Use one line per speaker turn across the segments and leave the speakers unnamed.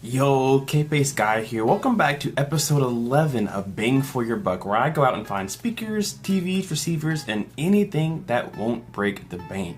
Yo, Kpaceguy here. Welcome back to episode 11 of Bang for Your Buck, where I go out and find speakers, TVs, receivers, and anything that won't break the bank.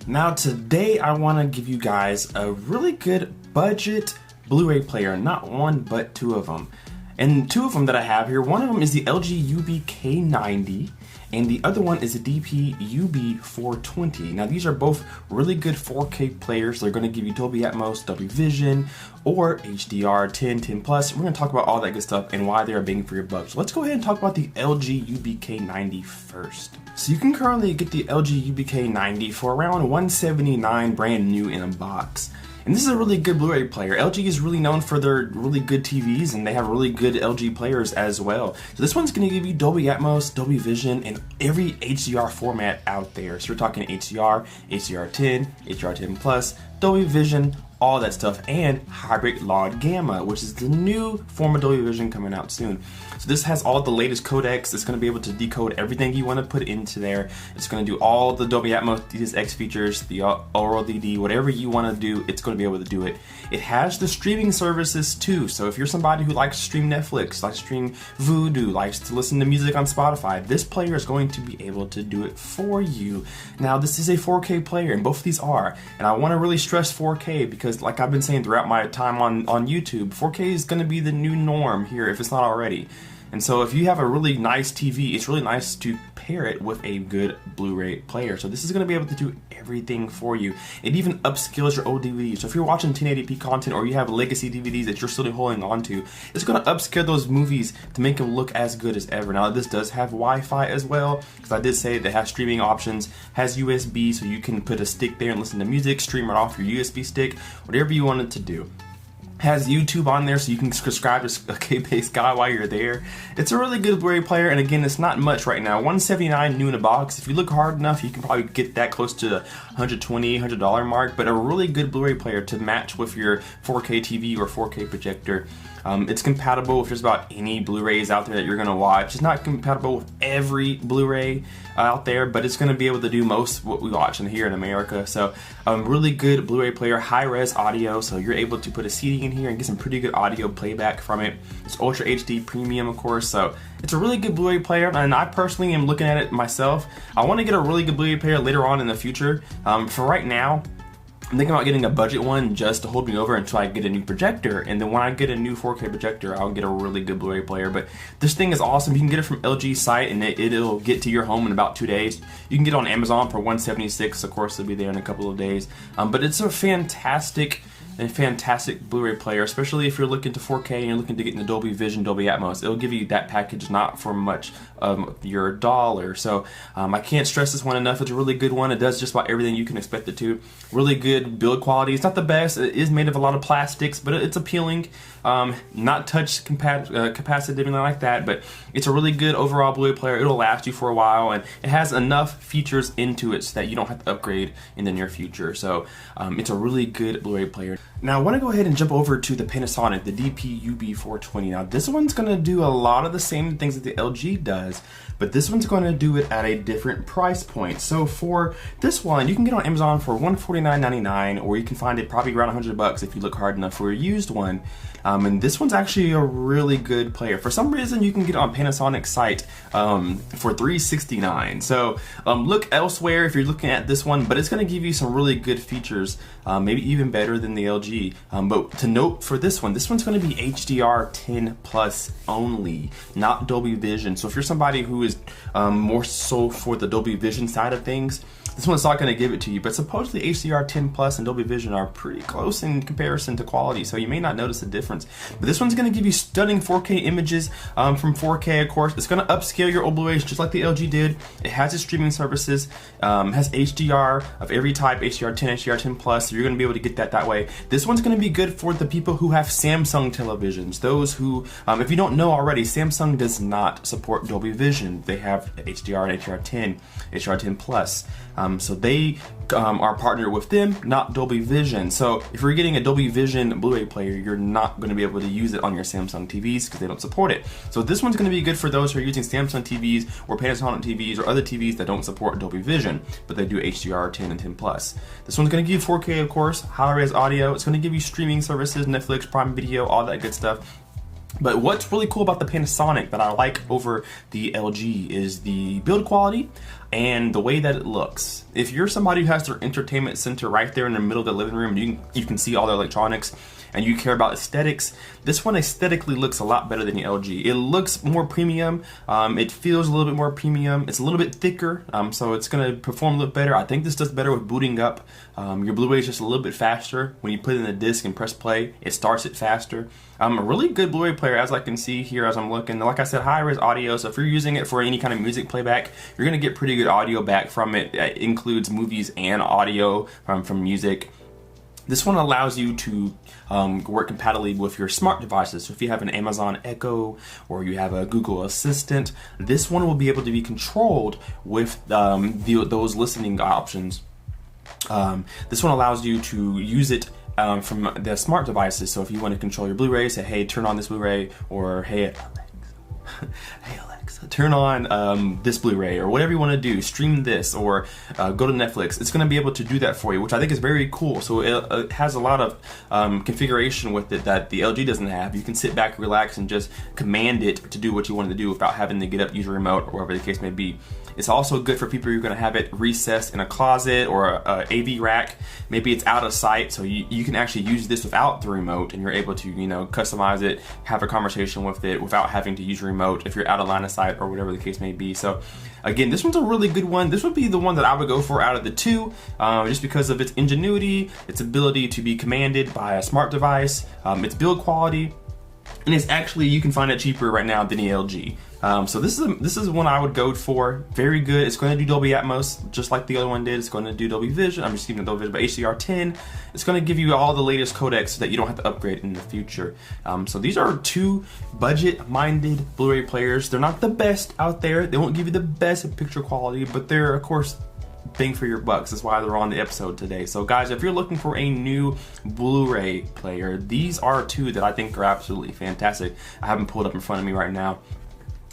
Now today I want to give you guys a really good budget Blu-ray player, not one but two of them. And two of them that I have here, one of them is the LG UB-K90 and the other one is the dp-ub420. Now these are both really good 4K players. They're going to give you Dolby Atmos, Dolby Vision, or HDR 10, 10 plus. We're going to talk about all that good stuff and why they're bang for your buck. So let's go ahead and talk about the LG UB-K90 first. So you can currently get the LG UB-K90 for around $179 brand new in a box. And this is a really good Blu-ray player. LG is really known for their really good TVs, and they have really good LG players as well. So this one's going to give you Dolby Atmos, Dolby Vision, and every HDR format out there. So we're talking HDR, HDR10, HDR10 plus, Dolby Vision, all that stuff, and hybrid log gamma, which is the new form of Dolby Vision coming out soon. So this has all the latest codecs. It's going to be able to decode everything you want to put into there. It's going to do all the Dolby Atmos DSX features, the Oral DD, whatever you want to do, it's going to be able to do it. It has the streaming services too. So if you're somebody who likes to stream Netflix, likes to stream Vudu, likes to listen to music on Spotify, this player is going to be able to do it for you. Now this is a 4K player, and both of these are, and I want to really stress 4K because, like I've been saying throughout my time on YouTube, 4K is going to be the new norm here if it's not already. And so if you have a really nice TV, it's really nice to pair it with a good Blu-ray player. So this is going to be able to do everything for you. It even upscales your old DVDs. So if you're watching 1080p content or you have legacy DVDs that you're still holding on to, it's going to upscale those movies to make them look as good as ever. Now this does have Wi-Fi as well, because I did say that it has streaming options, has USB, so you can put a stick there and listen to music, stream it off your USB stick, whatever you want it to do. Has YouTube on there, so you can subscribe to Kpaceguy while you're there. It's a really good Blu-ray player, and again, it's not much right now. $179 new in a box. If you look hard enough, you can probably get that close to the $120, $100 mark, but a really good Blu-ray player to match with your 4K TV or 4K projector. It's compatible with just about any Blu-rays out there that you're going to watch. It's not compatible with every Blu-ray out there, but it's going to be able to do most of what we watch in here in America. So really good Blu-ray player, high-res audio, so you're able to put a CD in here and get some pretty good audio playback from it. It's Ultra HD Premium, of course, so it's a really good Blu-ray player, and I personally am looking at it myself. I want to get a really good Blu-ray player later on in the future. For right now, I'm thinking about getting a budget one just to hold me over until I get a new projector, and then when I get a new 4K projector, I'll get a really good Blu-ray player. But this thing is awesome. You can get it from LG's site, and it'll get to your home in about 2 days. You can get it on Amazon for $176. Of course, it'll be there in a couple of days. But it's a fantastic Blu-ray player, especially if you're looking to 4K and you're looking to get into Dolby Vision, Dolby Atmos. It'll give you that package not for much of your dollar. So I can't stress this one enough. It's a really good one. It does just about everything you can expect it to. Really good build quality. It's not the best. It is made of a lot of plastics, but it's appealing. Not touch capacitive, anything like that, but it's a really good overall Blu-ray player. It'll last you for a while, and it has enough features into it so that you don't have to upgrade in the near future. So it's a really good Blu-ray player. Now I want to go ahead and jump over to the Panasonic, the dp-ub420. Now this one's going to do a lot of the same things that the LG does, but this one's going to do it at a different price point. So for this one, you can get it on Amazon for $149.99, or you can find it probably around $100 if you look hard enough for a used one. And this one's actually a really good player. For some reason, you can get it on Panasonic site for $369. So look elsewhere if you're looking at this one, but it's going to give you some really good features, maybe even better than the LG. But to note for this one's going to be HDR 10 plus only, not Dolby Vision. So if you're somebody who is more so for the Dolby Vision side of things, this one's not going to give it to you, but supposedly HDR 10 plus and Dolby Vision are pretty close in comparison to quality, so you may not notice a difference. But this one's going to give you stunning 4K images from 4K, of course. It's going to upscale your old Blu-rays just like the LG did. It has its streaming services, has HDR of every type, HDR 10, HDR 10 plus, so you're going to be able to get that way. This one's going to be good for the people who have Samsung televisions. Those who, if you don't know already, Samsung does not support Dolby Vision. They have HDR and HDR 10, HDR 10 plus. So they are partnered with them, not Dolby Vision. So if you're getting a Dolby Vision Blu-ray player, you're not going to be able to use it on your Samsung TVs because they don't support it. So this one's going to be good for those who are using Samsung TVs or Panasonic TVs or other TVs that don't support Dolby Vision, but they do HDR 10 and 10 plus. This one's going to give you 4K, of course, high-res audio. It's going to give you streaming services, Netflix, Prime Video, all that good stuff. But what's really cool about the Panasonic that I like over the LG is the build quality and the way that it looks. If you're somebody who has their entertainment center right there in the middle of the living room, you can see all the electronics, and you care about aesthetics, this one aesthetically looks a lot better than the LG. It looks more premium, it feels a little bit more premium, it's a little bit thicker, so it's going to perform a little better. I think this does better with booting up. Your Blu-ray is just a little bit faster. When you put it in the disc and press play, it starts it faster. A really good Blu-ray player, as I can see here as I'm looking. Like I said, high-res audio, so if you're using it for any kind of music playback, you're going to get pretty good audio back from it. It includes movies and audio from music. This one allows you to work compatibly with your smart devices. So if you have an Amazon Echo or you have a Google Assistant, this one will be able to be controlled with those listening options. This one allows you to use it from the smart devices. So if you want to control your Blu-ray, say, hey, turn on this Blu-ray, or hey, Alexa, turn on this Blu-ray, or whatever you want to do, stream this, or go to Netflix. It's going to be able to do that for you, which I think is very cool. So it has a lot of configuration with it that the LG doesn't have. You can sit back, relax, and just command it to do what you want to do without having to get up, use a remote, or whatever the case may be. It's also good for people who are going to have it recessed in a closet or a AV rack. Maybe it's out of sight, so you can actually use this without the remote, and you're able to, customize it, have a conversation with it without having to use a remote if you're out of line of sight or whatever the case may be. So again, this one's a really good one. This would be the one that I would go for out of the two, just because of its ingenuity, its ability to be commanded by a smart device, its build quality, and it's actually, you can find it cheaper right now than the LG. So this is one I would go for. Very good. It's going to do Dolby Atmos just like the other one did. It's going to do Dolby Vision. I'm just keeping Dolby Vision, but HDR 10. It's going to give you all the latest codecs so that you don't have to upgrade in the future. So these are two budget-minded Blu-ray players. They're not the best out there. They won't give you the best picture quality, but they're, of course, bang for your bucks. That's why they're on the episode today. So guys, if you're looking for a new Blu-ray player, these are two that I think are absolutely fantastic. I have them pulled up in front of me right now.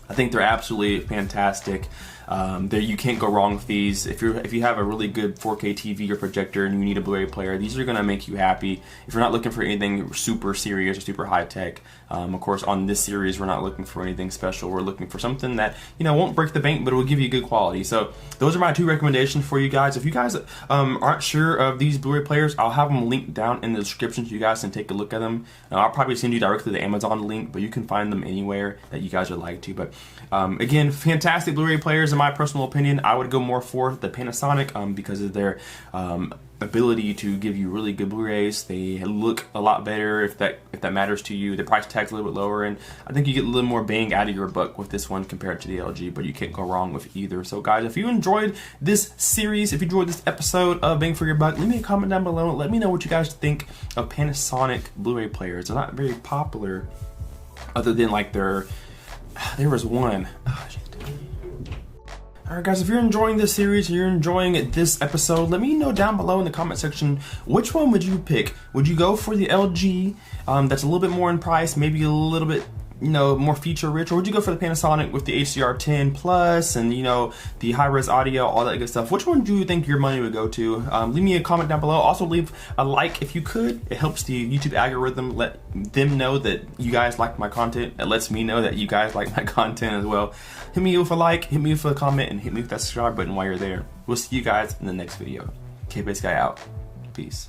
I think they're absolutely fantastic. You can't go wrong with these. If you have a really good 4K TV or projector and you need a Blu-ray player, these are going to make you happy. If you're not looking for anything super serious or super high tech, of course on this series we're not looking for anything special. We're looking for something that won't break the bank, but it will give you good quality. So those are my two recommendations for you guys. If you guys aren't sure of these Blu-ray players, I'll have them linked down in the description so you guys can take a look at them. I'll probably send you directly the Amazon link, but you can find them anywhere that you guys would like to. But again, fantastic Blu-ray players. In my personal opinion, I would go more for the Panasonic because of their ability to give you really good Blu-rays. They look a lot better if that matters to you. The price tag's a little bit lower, and I think you get a little more bang out of your buck with this one compared to the LG, but you can't go wrong with either. So guys, if you enjoyed this series, if you enjoyed this episode of Bang for Your Buck, leave me a comment down below. Let me know what you guys think of Panasonic Blu-ray players. They're not very popular other than like there was one. Alright guys, if you're enjoying this series, you're enjoying this episode, let me know down below in the comment section, which one would you pick? Would you go for the LG, that's a little bit more in price, maybe a little bit more feature rich, or would you go for the Panasonic with the HDR 10 plus and the high-res audio, all that good stuff? Which one do you think your money would go to? Leave me a comment down below. Also leave a like if you could. It helps the YouTube algorithm let them know that you guys like my content. It lets me know that you guys like my content as well. Hit me with a like, hit me with a comment, and hit me with that subscribe button while you're there. We'll see you guys in the next video. Kpaceguy out. Peace.